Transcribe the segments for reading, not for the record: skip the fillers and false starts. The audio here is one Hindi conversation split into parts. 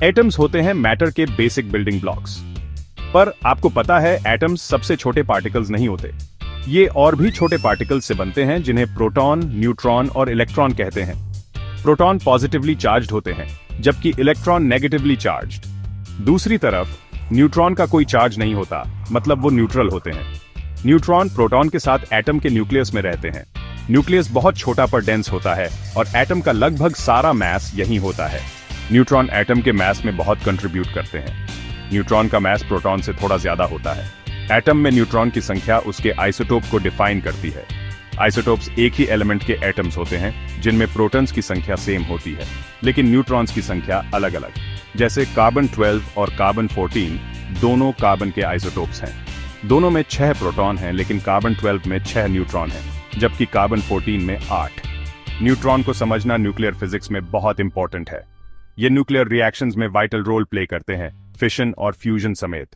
एटम्स होते हैं मैटर के बेसिक बिल्डिंग ब्लॉक्स। पर आपको पता है एटम्स सबसे छोटे पार्टिकल्स नहीं होते। ये और भी छोटे पार्टिकल्स से बनते हैं जिन्हें प्रोटॉन, न्यूट्रॉन और इलेक्ट्रॉन कहते हैं। प्रोटॉन पॉजिटिवली चार्ज्ड होते हैं जबकि इलेक्ट्रॉन नेगेटिवली चार्ज्ड। दूसरी तरफ न्यूट्रॉन का कोई चार्ज नहीं होता, मतलब वो न्यूट्रल होते हैं। न्यूट्रॉन प्रोटॉन के साथ एटम के न्यूक्लियस में रहते हैं। न्यूक्लियस बहुत छोटा पर डेंस होता है और एटम का लगभग सारा मास यही होता है। न्यूट्रॉन एटम के मास में बहुत कंट्रीब्यूट करते हैं। न्यूट्रॉन का मास प्रोटॉन से थोड़ा ज्यादा होता है। एटम में न्यूट्रॉन की संख्या उसके आइसोटोप को डिफाइन करती है। आइसोटोप्स एक ही एलिमेंट के एटम्स होते हैं जिनमें प्रोटॉन्स की संख्या सेम होती है, लेकिन न्यूट्रॉन्स की संख्या अलग अलग। जैसे कार्बन 12 और कार्बन 14 दोनों कार्बन के आइसोटोप्स हैं। दोनों में 6 प्रोटॉन हैं, लेकिन कार्बन 12 में 6 न्यूट्रॉन हैं, जबकि कार्बन 14 में 8। न्यूट्रॉन को समझना न्यूक्लियर फिजिक्स में बहुत इंपॉर्टेंट है। ये न्यूक्लियर रिएक्शंस में वाइटल रोल प्ले करते हैं, फिशन और फ्यूजन समेत।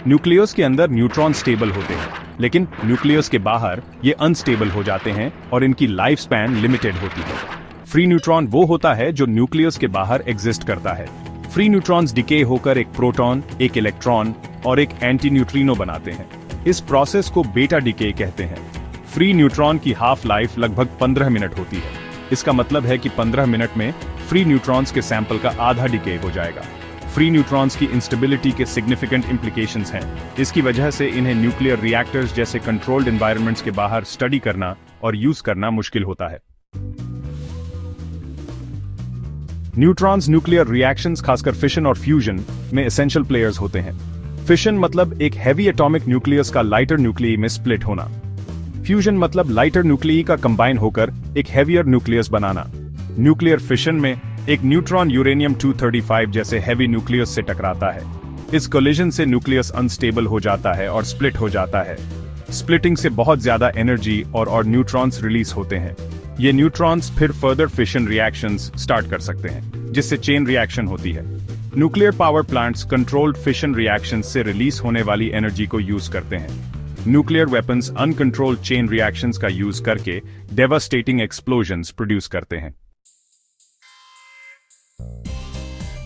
न्यूक्लियस के अंदर न्यूट्रॉन स्टेबल होते हैं, लेकिन न्यूक्लियस के बाहर ये अनस्टेबल हो जाते हैं और इनकी लाइफ स्पैन लिमिटेड होती है। फ्री न्यूट्रॉन वो होता है जो न्यूक्लियस के बाहर एग्जिस्ट करता है। फ्री न्यूट्रॉन्स डिके होकर एक प्रोटॉन, एक इलेक्ट्रॉन और एक एंटी न्यूट्रिनो बनाते हैं। इस प्रोसेस को बेटा डिके कहते हैं। फ्री न्यूट्रॉन की हाफ लाइफ लगभग 15 मिनट होती है। इसका मतलब है कि 15 मिनट में फ्री न्यूट्रॉन्स के सैंपल का आधा डिके हो जाएगा। फ्री न्यूट्रॉन्स की इंस्टेबिलिटी के सिग्निफिकेंट इंप्लीकेशंस हैं। इसकी वजह से इन्हें न्यूक्लियर रिएक्टर्स जैसे कंट्रोल्ड एनवायरनमेंट्स के बाहर स्टडी करना और यूज करना मुश्किल होता है। न्यूट्रॉन्स न्यूक्लियर रिएक्शंस, खासकर फिशन और फ्यूजन में एसेंशियल प्लेयर्स होते हैं। फिशन मतलब एक हैवी एटॉमिक न्यूक्लियस का लाइटर न्यूक्लियई में स्प्लिट होना। फ्यूजन मतलब लाइटर न्यूक्लियई का कंबाइन होकर एक हैवियर न्यूक्लियस बनाना। न्यूक्लियर फिशन में एक न्यूट्रॉन यूरेनियम 235 जैसे हैवी न्यूक्लियस से टकराता है। इस कोलिजन से न्यूक्लियस अनस्टेबल हो जाता है और स्प्लिट हो जाता है। स्प्लिटिंग से बहुत ज्यादा एनर्जी और न्यूट्रॉन्स रिलीज होते हैं। ये न्यूट्रॉन्स फिर फर्दर फिशन रिएक्शंस स्टार्ट कर सकते हैं, जिससे चेन रिएक्शन होती है। Nuclear power plants controlled fission reactions से रिलीज होने वाली एनर्जी को यूज करते हैं। Nuclear weapons uncontrolled chain reactions का यूज करके डेवास्टेटिंग एक्सप्लोजन्स प्रोड्यूस करते हैं।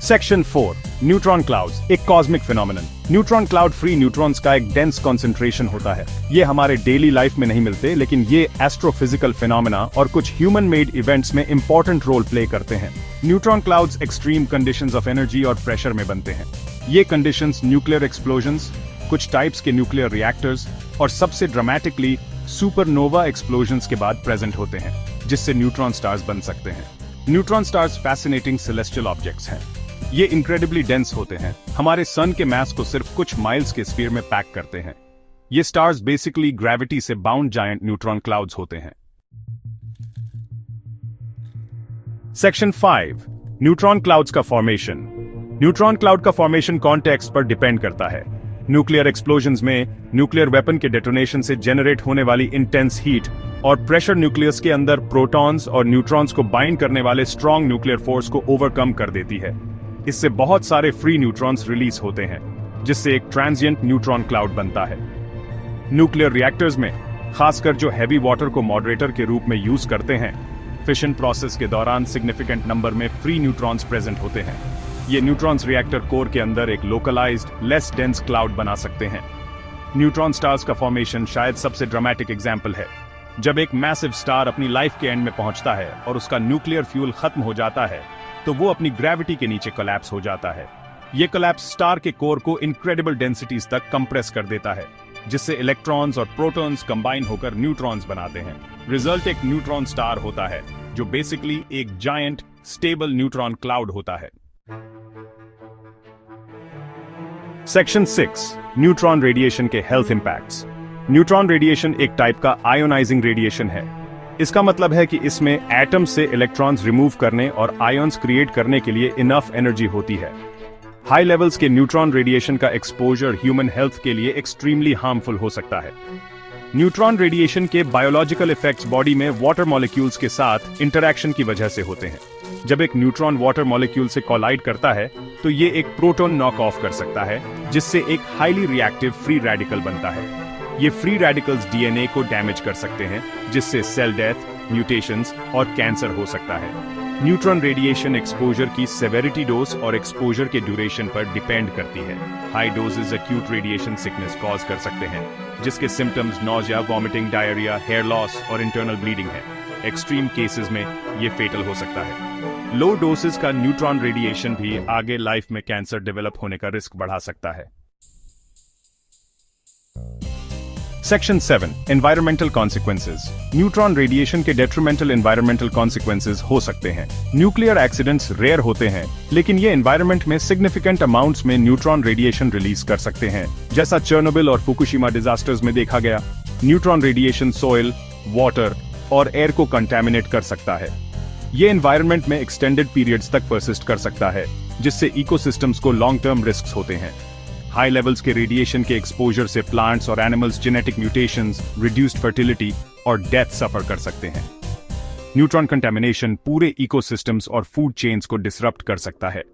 सेक्शन 4, न्यूट्रॉन क्लाउड्स, एक cosmic phenomenon. Neutron cloud free neutrons का एक डेंस कॉन्सेंट्रेशन होता है। ये हमारे डेली लाइफ में नहीं मिलते, लेकिन ये एस्ट्रोफिजिकल फिनोमेना और कुछ ह्यूमन मेड इवेंट्स में इंपॉर्टेंट रोल प्ले करते हैं। Neutron clouds extreme conditions of energy और प्रेशर में बनते हैं। ये कंडीशंस न्यूक्लियर एक्सप्लोजन्स, कुछ टाइप्स के न्यूक्लियर रिएक्टर्स और सबसे ड्रामेटिकली सुपरनोवा एक्सप्लोजन्स के बाद प्रेजेंट होते हैं, जिससे न्यूट्रॉन स्टार्स बन सकते हैं। Neutron stars fascinating celestial objects हैं। ये इनक्रेडिबली डेंस होते हैं, हमारे सन के मास को सिर्फ कुछ माइल्स के स्फीयर में पैक करते हैं। ये स्टार्स बेसिकली ग्रेविटी से बाउंड जायंट न्यूट्रॉन क्लाउड्स होते हैं। सेक्शन 5, न्यूट्रॉन क्लाउड्स का फॉर्मेशन। न्यूट्रॉन क्लाउड का फॉर्मेशन कॉन्टेक्स्ट पर डिपेंड करता है। न्यूक्लियर एक्सप्लोजन्स में न्यूक्लियर वेपन के डेटोनेशन से जनरेट होने वाली इंटेंस हीट और प्रेशर न्यूक्लियस के अंदर प्रोटॉन्स और न्यूट्रॉन्स को बाइंड करने वाले स्ट्रॉन्ग न्यूक्लियर फोर्स को ओवरकम कर देती है। इससे बहुत सारे फ्री न्यूट्रॉन्स रिलीज होते हैं, जिससे एक ट्रांजिएंट न्यूट्रॉन क्लाउड बनता है। न्यूक्लियर रिएक्टर्स में, खासकर जो हैवी वाटर को मॉडरेटर के रूप में यूज करते हैं, फिशन प्रोसेस के दौरान सिग्निफिकेंट नंबर में फ्री न्यूट्रॉन्स प्रेजेंट होते हैं। ये न्यूट्रॉन्स रिएक्टर कोर के अंदर एक लोकलाइज्ड, लेस डेंस क्लाउड बना सकते हैं। न्यूट्रॉन स्टार्स का फॉर्मेशन शायद सबसे ड्रामेटिक एग्जाम्पल है। जब एक मैसिव स्टार अपनी लाइफ के एंड में पहुंचता है और उसका न्यूक्लियर फ्यूल खत्म हो जाता है, तो वो अपनी ग्रेविटी के नीचे कोलैप्स हो जाता है। ये कोलैप्स स्टार के कोर को इनक्रेडिबल डेंसिटीज तक कंप्रेस कर देता है, जिससे इलेक्ट्रॉन्स और प्रोटॉन्स कंबाइन होकर न्यूट्रॉन्स बनाते हैं। रिजल्ट एक न्यूट्रॉन स्टार होता है, जो बेसिकली एक जायंट स्टेबल न्यूट्रॉन क्लाउड होता है। सेक्शन 6, न्यूट्रॉन रेडिएशन के हेल्थ इंपैक्ट्स। न्यूट्रॉन रेडिएशन एक टाइप का आयोनाइजिंग रेडिएशन है। इसका मतलब है कि इसमें एटम से इलेक्ट्रॉन्स रिमूव करने और आयन्स क्रिएट करने के लिए इनफ एनर्जी होती है। हाई लेवल्स के न्यूट्रॉन रेडिएशन का एक्सपोजर ह्यूमन हेल्थ के लिए एक्सट्रीमली हार्मफुल हो सकता है। न्यूट्रॉन रेडिएशन के बायोलॉजिकल इफेक्ट्स बॉडी में वाटर मॉलिक्यूल्स के साथ इंटरैक्शन की वजह से होते हैं। जब एक न्यूट्रॉन वाटर मॉलिक्यूल से कोलाइड करता है, तो ये एक प्रोटॉन नॉक ऑफ कर सकता है, जिससे एक हाईली रिएक्टिव फ्री रेडिकल बनता है। ये फ्री रेडिकल्स डीएनए को डैमेज कर सकते हैं, जिससे सेल डेथ, म्यूटेशंस और कैंसर हो सकता है। न्यूट्रॉन रेडिएशन एक्सपोजर की सेवेरिटी डोज और एक्सपोजर के ड्यूरेशन पर डिपेंड करती है। High doses acute radiation sickness cause कर सकते हैं, जिसके symptoms nausea, vomiting, diarrhoea, hair loss और इंटरनल ब्लीडिंग है। एक्सट्रीम केसेस में ये फेटल हो सकता है। लो डोसेज का न्यूट्रॉन रेडिएशन भी आगे लाइफ में कैंसर डेवलप होने का रिस्क बढ़ा सकता है। Section 7 environmental consequences. Neutron radiation के डेट्रीमेंटल एनवायरमेंटल कॉन्सिक्वेंसेज हो सकते हैं। न्यूक्लियर एक्सीडेंट्स रेयर होते हैं, लेकिन ये एनवायरमेंट में सिग्निफिकेंट अमाउंट्स में न्यूट्रॉन रेडिएशन रिलीज कर सकते हैं, जैसा चर्नोबिल और फुकुशिमा डिजास्टर्स में देखा गया। न्यूट्रॉन रेडिएशन सॉइल, वाटर और एयर को कंटेमिनेट कर सकता है। ये एनवायरमेंट में एक्सटेंडेड पीरियड्स तक परसिस्ट कर सकता है, जिससे इकोसिस्टम्स को लॉन्ग टर्म रिस्क होते हैं। हाई लेवल्स के रेडिएशन के एक्सपोजर से प्लांट्स और animals genetic mutations, reduced fertility और डेथ सफर कर सकते हैं। न्यूट्रॉन कंटेमिनेशन पूरे इकोसिस्टम्स और फूड चेन्स को डिसरप्ट कर सकता है।